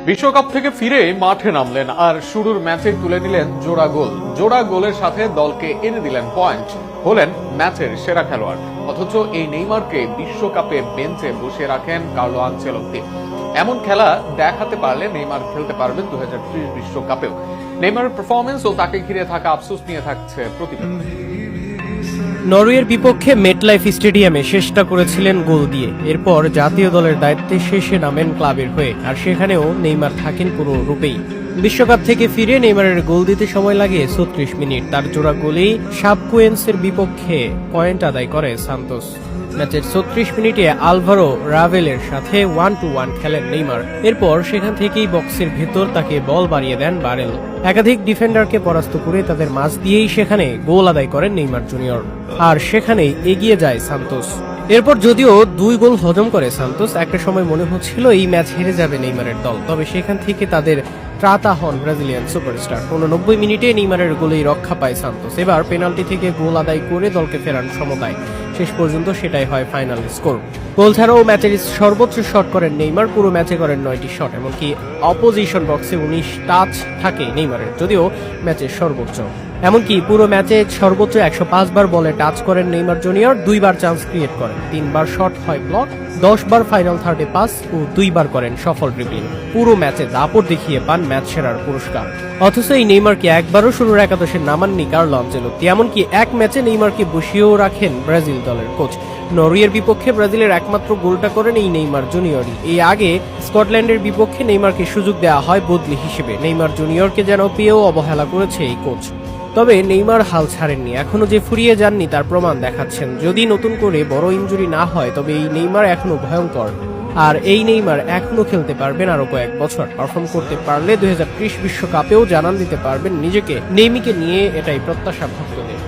বিশ্বকাপ থেকে ফিরে মাঠে নামলেন আর শুরুর ম্যাচে তুলে নিলেন জোড়া গোলের সাথে দলকে এনে দিলেন পয়েন্ট, হলেন ম্যাচের সেরা খেলোয়াড়। অথচ এই নেইমারকে বিশ্বকাপে বেঞ্চে বসিয়ে রাখেন কার্লো আনচেলত্তি। এমন খেলা দেখাতে পারলে নেইমার খেলতে পারবেন 2030 বিশ্বকাপেও। নেইমারের পারফরমেন্স ও তাকে ঘিরে থাকা আফসোস নিয়ে থাকছে প্রতিবেদন। নরওয়ের বিপক্ষে মেটলাইফ স্টেডিয়ামে শেষটা করেছিলেন গোল দিয়ে। এরপর জাতীয় দলের দায়িত্বে শেষে নামেন ক্লাবের হয়ে, আর সেখানেও নেইমার থাকেন পুরো রূপেই। বিশ্বকাপ থেকে ফিরে নেইমারের গোল দিতে সময় লাগে 36 মিনিট। তার জোড়া গোলেই শাপকুয়েন্সের বিপক্ষে পয়েন্ট আদায় করে সান্তোস। ম্যাচের 36 মিনিটে আলভারো রাভেলের সাথে 1-1 খেলেন নেইমার। এরপর সেখান থেকেই বক্সের ভেতর তাকে বল বাড়িয়ে দেন বারেল। একাধিক ডিফেন্ডারকে পরাস্ত করে তাদের মাঝ দিয়েই সেখানে গোল আদায় করেন নেইমার জুনিয়র, আর সেখানেই এগিয়ে যায় সান্তোস। এরপর যদিও 2 গোল হজম করে সান্তোস, একটা সময় মনে হচ্ছিল এই ম্যাচ হেরে যাবে নেইমারের দল। তবে সেখান থেকে তাদের ত্রাতা হন ব্রাজিলিয়ান সুপারস্টার। 89 মিনিটে নেইমারের গোলেই রক্ষা পায় সান্তোস। এবার পেনাল্টি থেকে গোল আদায় করে দলকে ফেরান সমতায়। শেষ পর্যন্ত সেটাই হয় ফাইনাল স্কোর। গোল ছাড়াও ম্যাচের সর্বোচ্চ শট করেন নেইমার, পুরো ম্যাচে করেন 9টি শট। এমনকি অপোজিশন বক্সে 19 টাচ থাকে নেইমারের, যদিও ম্যাচের সর্বোচ্চ। এমনকি পুরো ম্যাচে সর্বোচ্চ 105 বার বলে টাচ করেন নেইমার জুনিয়র, 2 বার চান্স ক্রিয়েট করেন, 3 বার শট হয় ব্লক, 10 বার ফাইনাল থার্ডে পাস ও 2 বার করেন সফল ড্রিবলিং। পুরো ম্যাচে দাপট দেখিয়ে পান ম্যাচ সেরার পুরস্কার। অথচ এই নেইমারকে একবারও শুরুর একাদশে নামাননি কার্লো আনচেলত্তি। এমনকি এক ম্যাচে নেইমারকে বসিয়েও রাখেন ব্রাজিল দলের কোচ। নরওয়ের বিপক্ষে ব্রাজিলের একমাত্র গোলটা করেন এই নেইমার জুনিয়রই। এই আগে স্কটল্যান্ডের বিপক্ষে নেইমারকে সুযোগ দেওয়া হয় বদলি হিসেবে। নেইমার জুনিয়রকে যেন পেয়েও অবহেলা করেছে এই কোচ। তবে নেইমার হাল ছাড়েননি, এখনো যে ফুরিয়ে যাননি তার প্রমাণ দেখাচ্ছেন। যদি নতুন করে বড় ইনজুরি না হয়, তবে এই নেইমার এখনো ভয়ঙ্কর, আর এই নেইমার এখনো খেলতে পারবেন আরো কয়েক বছর। পারফর্ম করতে পারলে 2030 বিশ্বকাপেও জানান দিতে পারবেন নিজেকে। নেইমিকে নিয়ে এটাই প্রত্যাশা ভক্তদের।